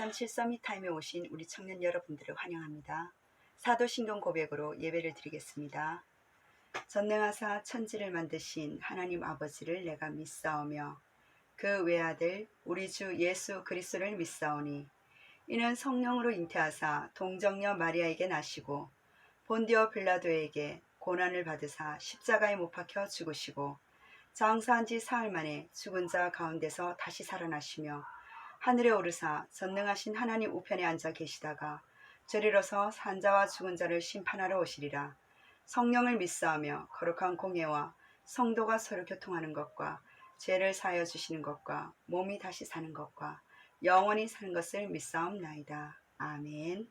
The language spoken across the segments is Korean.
237 서밋타임에 오신 우리 청년 여러분들을 환영합니다. 사도신경 고백으로 예배를 드리겠습니다. 전능하사 천지를 만드신 하나님 아버지를 내가 믿사오며 그 외아들 우리 주 예수 그리스도를 믿사오니 이는 성령으로 잉태하사 동정녀 마리아에게 나시고 본디오 빌라도에게 고난을 받으사 십자가에 못 박혀 죽으시고 장사한 지 사흘 만에 죽은 자 가운데서 다시 살아나시며 하늘에 오르사 전능하신 하나님 우편에 앉아 계시다가 저리로서 산자와 죽은 자를 심판하러 오시리라. 성령을 믿사오며 거룩한 공예와 성도가 서로 교통하는 것과 죄를 사하여 주시는 것과 몸이 다시 사는 것과 영원히 사는 것을 믿사옵나이다. 아멘.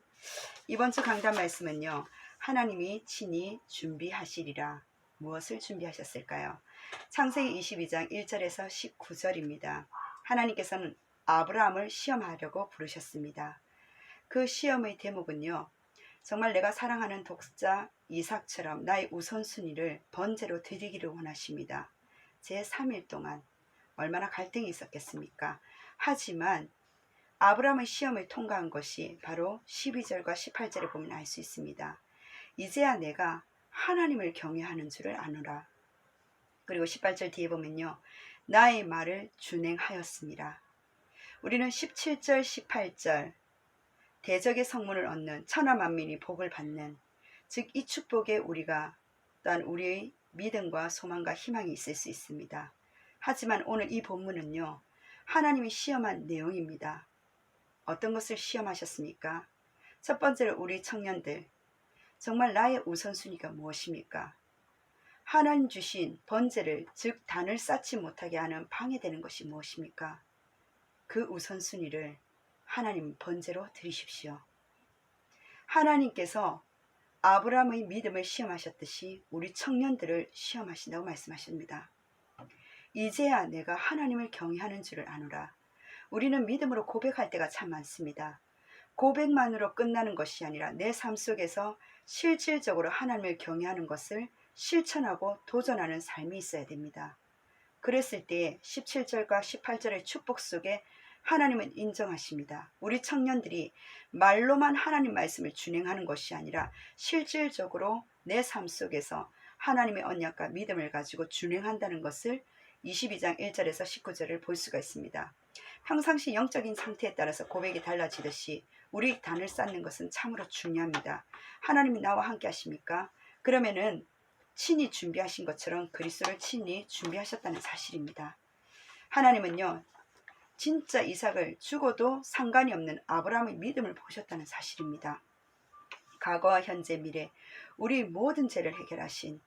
이번 주 강단 말씀은요, 하나님이 친히 준비하시리라. 무엇을 준비하셨을까요? 창세기 22장 1절에서 19절입니다. 하나님께서는 아브라함을 시험하려고 부르셨습니다. 그 시험의 대목은요, 정말 내가 사랑하는 독자 이삭처럼 나의 우선순위를 번제로 드리기를 원하십니다. 제 3일 동안 얼마나 갈등이 있었겠습니까? 하지만 아브라함의 시험을 통과한 것이 바로 12절과 18절에 보면 알 수 있습니다. 이제야 내가 하나님을 경외하는 줄을 아노라. 그리고 18절 뒤에 보면요, 나의 말을 준행하였습니다. 우리는 17절, 18절 대적의 성문을 얻는 천하 만민이 복을 받는, 즉 이 축복에 우리가 또한 우리의 믿음과 소망과 희망이 있을 수 있습니다. 하지만 오늘 이 본문은요, 하나님이 시험한 내용입니다. 어떤 것을 시험하셨습니까? 첫 번째로 우리 청년들, 정말 나의 우선순위가 무엇입니까? 하나님 주신 번제를, 즉 단을 쌓지 못하게 하는 방해되는 것이 무엇입니까? 그 우선순위를 하나님 번제로 드리십시오. 하나님께서 아브라함의 믿음을 시험하셨듯이 우리 청년들을 시험하신다고 말씀하십니다. 이제야 내가 하나님을 경외하는 줄을 아노라. 우리는 믿음으로 고백할 때가 참 많습니다. 고백만으로 끝나는 것이 아니라 내 삶 속에서 실질적으로 하나님을 경외하는 것을 실천하고 도전하는 삶이 있어야 됩니다. 그랬을 때 17절과 18절의 축복 속에 하나님은 인정하십니다. 우리 청년들이 말로만 하나님 말씀을 준행하는 것이 아니라 실질적으로 내 삶 속에서 하나님의 언약과 믿음을 가지고 준행한다는 것을 22장 1절에서 19절을 볼 수가 있습니다. 평상시 영적인 상태에 따라서 고백이 달라지듯이 우리 단을 쌓는 것은 참으로 중요합니다. 하나님이 나와 함께 하십니까? 그러면은 친히 준비하신 것처럼 그리스도를 친히 준비하셨다는 사실입니다. 하나님은요, 진짜 이삭을 죽어도 상관이 없는 아브라함의 믿음을 보셨다는 사실입니다. 과거와 현재 미래 우리 모든 죄를 해결하신,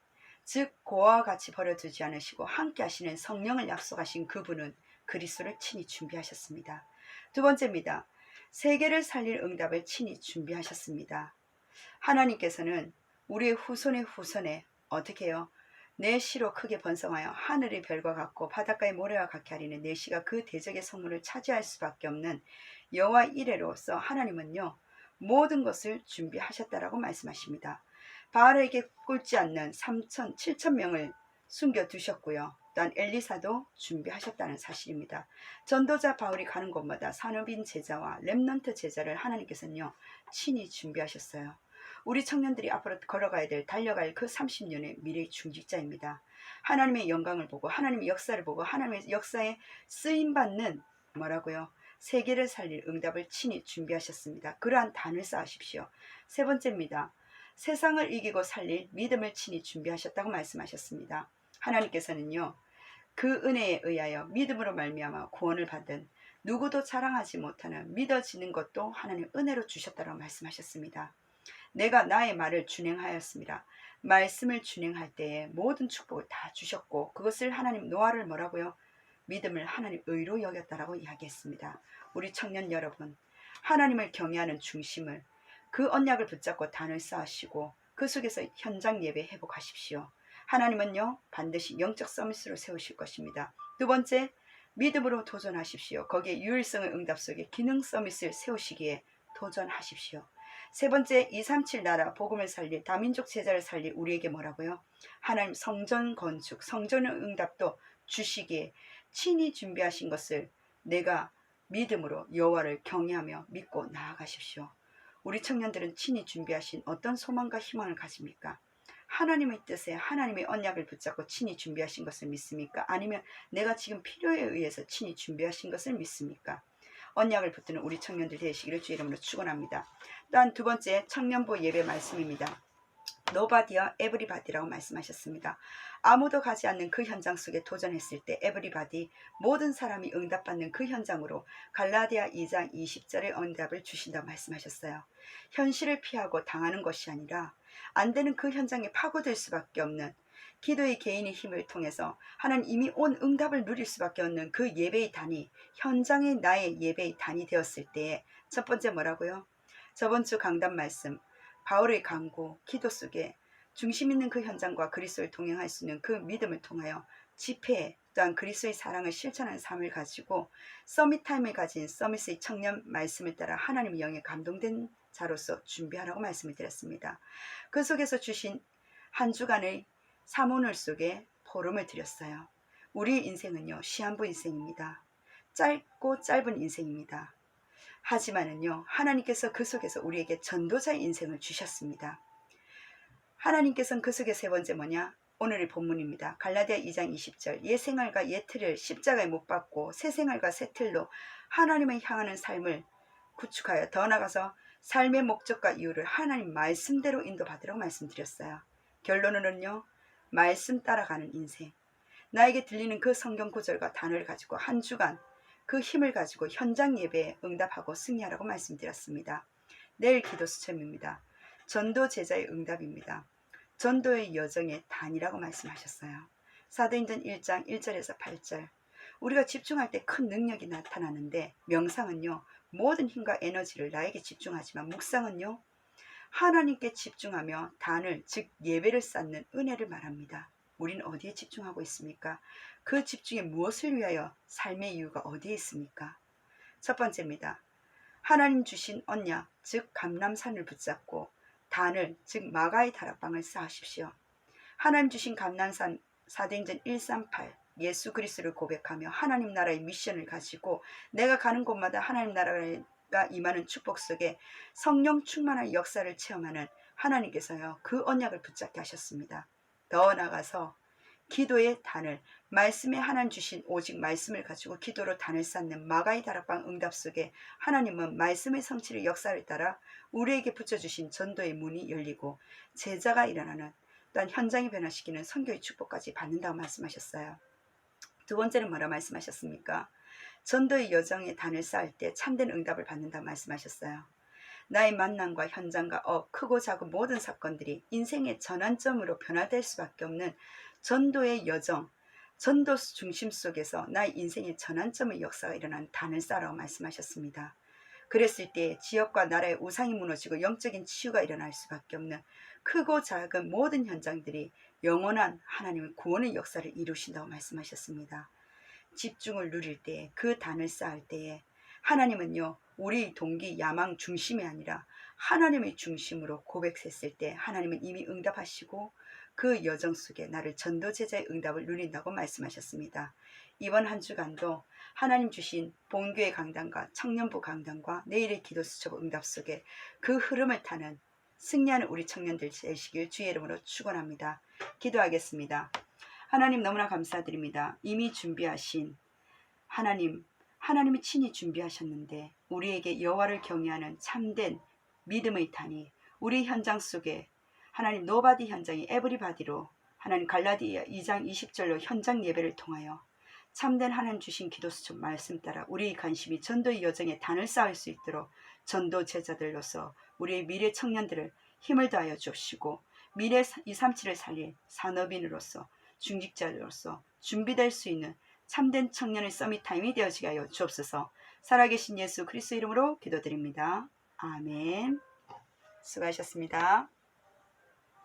즉 고아와 같이 버려두지 않으시고 함께 하시는 성령을 약속하신 그분은 그리스도를 친히 준비하셨습니다. 두 번째입니다. 세계를 살릴 응답을 친히 준비하셨습니다. 하나님께서는 우리의 후손의 후손에 어떻게 해요? 내 시로 크게 번성하여 하늘의 별과 같고 바닷가의 모래와 같게 하리는 내 시가 그 대적의 성문을 차지할 수밖에 없는 여호와 이레로서 하나님은요, 모든 것을 준비하셨다라고 말씀하십니다. 바알에게 꿇지 않는 3천, 7천 명을 숨겨두셨고요. 또한 엘리사도 준비하셨다는 사실입니다. 전도자 바울이 가는 곳마다 산업인 제자와 렘넌트 제자를 하나님께서는요, 친히 준비하셨어요. 우리 청년들이 앞으로 걸어가야 될, 달려갈 그 30년의 미래의 중직자입니다. 하나님의 영광을 보고 하나님의 역사를 보고 하나님의 역사에 쓰임받는 뭐라고요? 세계를 살릴 응답을 친히 준비하셨습니다. 그러한 단을 쌓으십시오. 세 번째입니다. 세상을 이기고 살릴 믿음을 친히 준비하셨다고 말씀하셨습니다. 하나님께서는요, 그 은혜에 의하여 믿음으로 말미암아 구원을 받은 누구도 자랑하지 못하는 믿어지는 것도 하나님 은혜로 주셨다고 말씀하셨습니다. 내가 나의 말을 준행하였습니다. 말씀을 준행할 때에 모든 축복을 다 주셨고 그것을 하나님 노아를 뭐라고요? 믿음을 하나님 의로 여겼다라고 이야기했습니다. 우리 청년 여러분, 하나님을 경외하는 중심을, 그 언약을 붙잡고 단을 쌓으시고 그 속에서 현장 예배 회복하십시오. 하나님은요, 반드시 영적 서밋으로 세우실 것입니다. 두 번째, 믿음으로 도전하십시오. 거기에 유일성의 응답 속에 기능 서밋을 세우시기에 도전하십시오. 세 번째, 237 나라 복음을 살릴 다민족 제자를 살릴 우리에게 뭐라고요? 하나님 성전 건축, 성전의 응답도 주시기에 친히 준비하신 것을 내가 믿음으로 여호와를 경외하며 믿고 나아가십시오. 우리 청년들은 친히 준비하신 어떤 소망과 희망을 가집니까? 하나님의 뜻에 하나님의 언약을 붙잡고 친히 준비하신 것을 믿습니까? 아니면 내가 지금 필요에 의해서 친히 준비하신 것을 믿습니까? 언약을 붙드는 우리 청년들 되시기를 주의 이름으로 축원합니다. 또한 두 번째 청년부 예배 말씀입니다. 노바디와 에브리바디라고 말씀하셨습니다. 아무도 가지 않는 그 현장 속에 도전했을 때 에브리바디 모든 사람이 응답받는 그 현장으로 갈라디아 2장 20절의 응답을 주신다고 말씀하셨어요. 현실을 피하고 당하는 것이 아니라 안 되는 그 현장에 파고들 수밖에 없는 기도의 개인의 힘을 통해서 하나님 이미 온 응답을 누릴 수밖에 없는 그 예배의 단이 현장의 나의 예배의 단이 되었을 때에 첫 번째 뭐라고요? 저번 주 강단 말씀 바울의 강구, 기도 속에 중심 있는 그 현장과 그리스도를 동행할 수 있는 그 믿음을 통하여 집회 또한 그리스도의 사랑을 실천하는 삶을 가지고 서밋타임을 가진 서밋의 청년 말씀을 따라 하나님의 영에 감동된 자로서 준비하라고 말씀을 드렸습니다. 그 속에서 주신 한 주간의 사모늘 속에 포럼을 드렸어요. 우리의 인생은요 시한부 인생입니다. 짧고 짧은 인생입니다. 하지만은요 하나님께서 그 속에서 우리에게 전도자의 인생을 주셨습니다. 하나님께서는 그 속에 세 번째 뭐냐? 오늘의 본문입니다. 갈라디아 2장 20절 옛 생활과 옛 틀을 십자가에 못 박고 새 생활과 새 틀로 하나님을 향하는 삶을 구축하여 더 나아가서 삶의 목적과 이유를 하나님 말씀대로 인도받으라고 말씀드렸어요. 결론은요 말씀 따라가는 인생. 나에게 들리는 그 성경 구절과 단어를 가지고 한 주간 그 힘을 가지고 현장 예배에 응답하고 승리하라고 말씀드렸습니다. 내일 기도 수첩입니다. 전도 제자의 응답입니다. 전도의 여정의 단이라고 말씀하셨어요. 사도행전 1장 1절에서 8절. 우리가 집중할 때 큰 능력이 나타나는데 명상은요 모든 힘과 에너지를 나에게 집중하지만 묵상은요 하나님께 집중하며 단을 즉 예배를 쌓는 은혜를 말합니다. 우리는 어디에 집중하고 있습니까? 그 집중에 무엇을 위하여 삶의 이유가 어디에 있습니까? 첫 번째입니다. 하나님 주신 언약 즉 감람산을 붙잡고 단을 즉 마가의 다락방을 쌓으십시오. 하나님 주신 감람산 사도행전 138 예수 그리스도를 고백하며 하나님 나라의 미션을 가지고 내가 가는 곳마다 하나님 나라가 임하는 축복 속에 성령 충만한 역사를 체험하는 하나님께서요 그 언약을 붙잡게 하셨습니다. 더 나아가서 기도의 단을 말씀에 하나님 주신 오직 말씀을 가지고 기도로 단을 쌓는 마가의 다락방 응답 속에 하나님은 말씀의 성취의 역사를 따라 우리에게 붙여주신 전도의 문이 열리고 제자가 일어나는 또한 현장이 변화시키는 선교의 축복까지 받는다고 말씀하셨어요. 두 번째는 뭐라 말씀하셨습니까? 전도의 여정의 단을 쌓을 때 참된 응답을 받는다고 말씀하셨어요. 나의 만남과 현장과 크고 작은 모든 사건들이 인생의 전환점으로 변화될 수밖에 없는 전도의 여정, 전도 중심 속에서 나의 인생의 전환점의 역사가 일어난 단을 쌓으라고 말씀하셨습니다. 그랬을 때 지역과 나라의 우상이 무너지고 영적인 치유가 일어날 수밖에 없는 크고 작은 모든 현장들이 영원한 하나님의 구원의 역사를 이루신다고 말씀하셨습니다. 집중을 누릴 때 그 단을 쌓을 때에 하나님은요 우리 동기 야망 중심이 아니라 하나님의 중심으로 고백했을 때 하나님은 이미 응답하시고 그 여정 속에 나를 전도제자의 응답을 누린다고 말씀하셨습니다. 이번 한 주간도 하나님 주신 본교회 강단과 청년부 강단과 내일의 기도 수첩 응답 속에 그 흐름을 타는 승리하는 우리 청년들 되시길 주의 이름으로 축원합니다. 기도하겠습니다. 하나님 너무나 감사드립니다. 이미 준비하신 하나님이 친히 준비하셨는데 우리에게 여호와를 경외하는 참된 믿음의 단이 우리 현장 속에 하나님 노바디 현장이 에브리바디로 하나님 갈라디아 2장 20절로 현장 예배를 통하여 참된 하나님 주신 기도 수첩 말씀 따라 우리의 관심이 전도의 여정에 단을 쌓을 수 있도록 전도 제자들로서 우리의 미래 청년들을 힘을 다하여 주시고 미래 237을 살릴 산업인으로서 중직자로서 준비될 수 있는 참된 청년의 서밋타임이 되어지게 하여 주옵소서. 살아계신 예수 그리스도 이름으로 기도드립니다. 아멘. 수고하셨습니다.